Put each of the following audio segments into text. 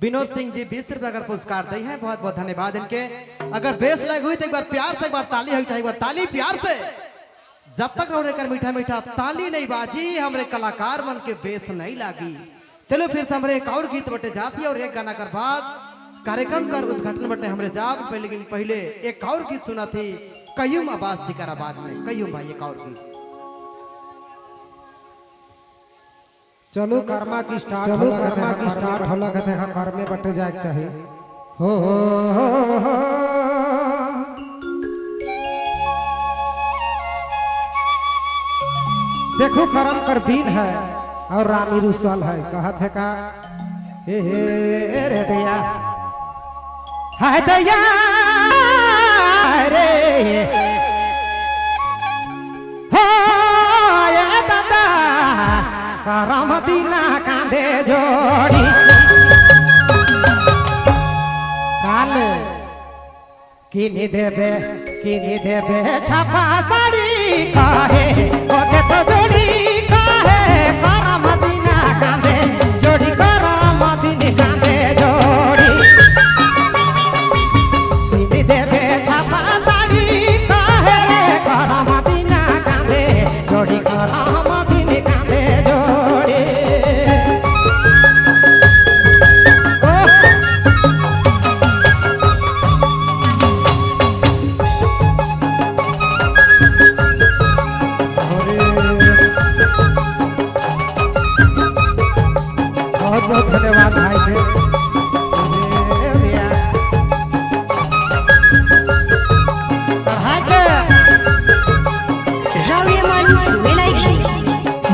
विनोद सिंह जी 20 रुपए का पुरस्कार दी है, बहुत बहुत धन्यवाद इनके। अगर बेस लग हुई तो एक बार प्यार से, एक बार ताली होनी चाहिए, एक बार ताली प्यार से। जब तक रोने कर मीठा मीठा ताली नहीं बाजी, हमरे कलाकार मन के बेस नहीं लागी। चलो फिर से हमरे एक और गीत बटे जाती है और एक गाना कर बाद कार्यक्रम कर उद्घाटन बटे हमरे जाब। लेकिन पहले एक और गीत सुना थी कयूम आवाज सिकराबाद में। कयूम भाई एक और गीत। चलो कर्मा की स्टार्ट होला के देखा कर में बटे जाए चाहिए। हो देखो करम कर दिन है और रानी रुसल है। कहा थे का हे रे दया हाय दया रे हो या दादा करम दीना कांधे जोड़ी काल किनी देवे छापा साड़ी काहे ओके तो जोड़ी काहे करम दीना कांधे जोड़ी करम दीनी कांधे जोड़ी किनी देवे छापा साड़ी काहे करम दीना कांधे जोड़ी करम दीनी कांधे जोड़ी। बहुत बहुत धन्यवाद भाई के।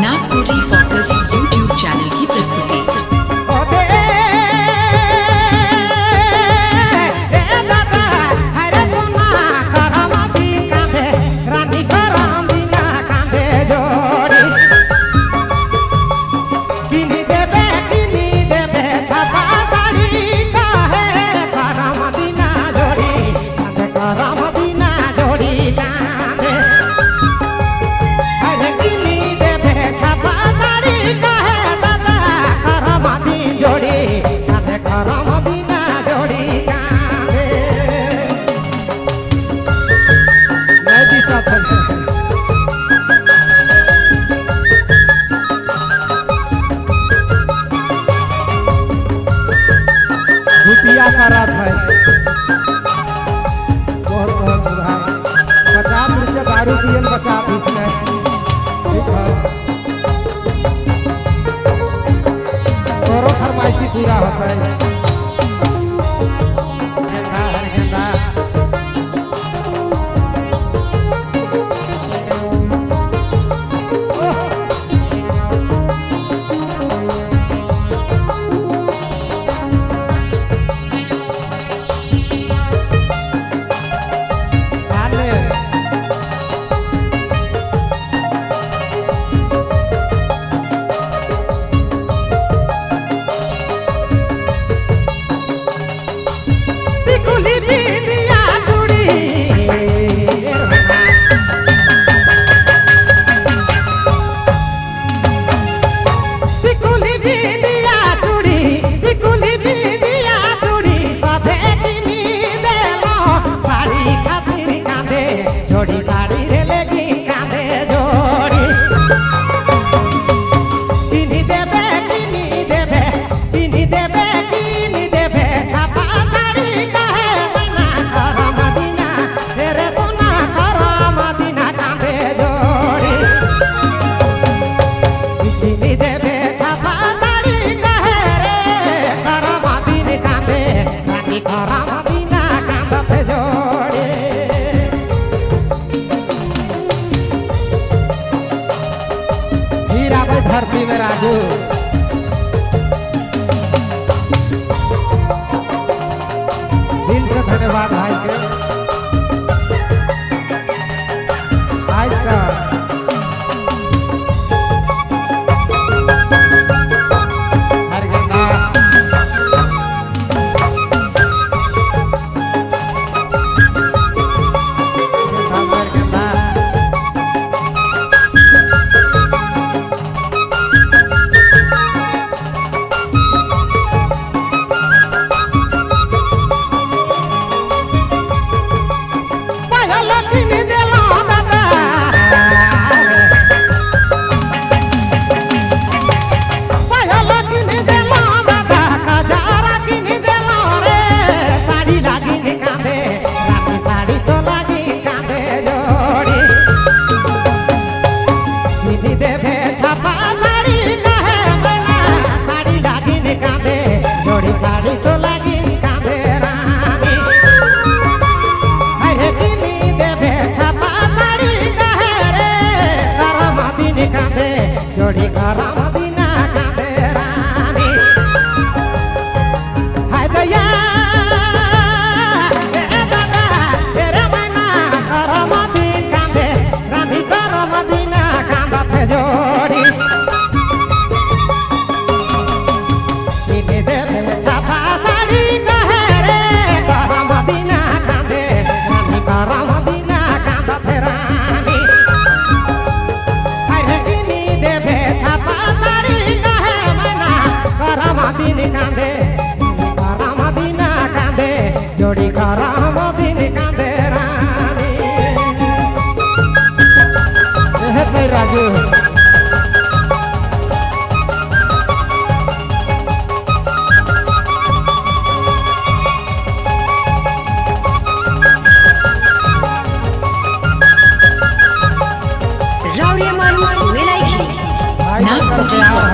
नागपुरी फोकस यूट्यूब चैनल की प्रस्तुति। रुपया का रात है बहुत बहुत भाई 50 रुपया दारू पियन बचा इसमें और फरमाइशी पूरा होता है। जोड़ी साड़ी रे लेगी कांधे जोड़ी किनी देवे छापा साड़ी काहे मना करम दीना तेरे सोना करम दीना कांधे जोड़ी किनी देवे छापा साड़ी काहे रे करम दीन कांधे रानी करम दीना कांधे जोड़ी। धरती में राजू दिल से धन्यवाद भाई के। आज का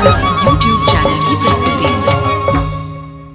Focus YouTube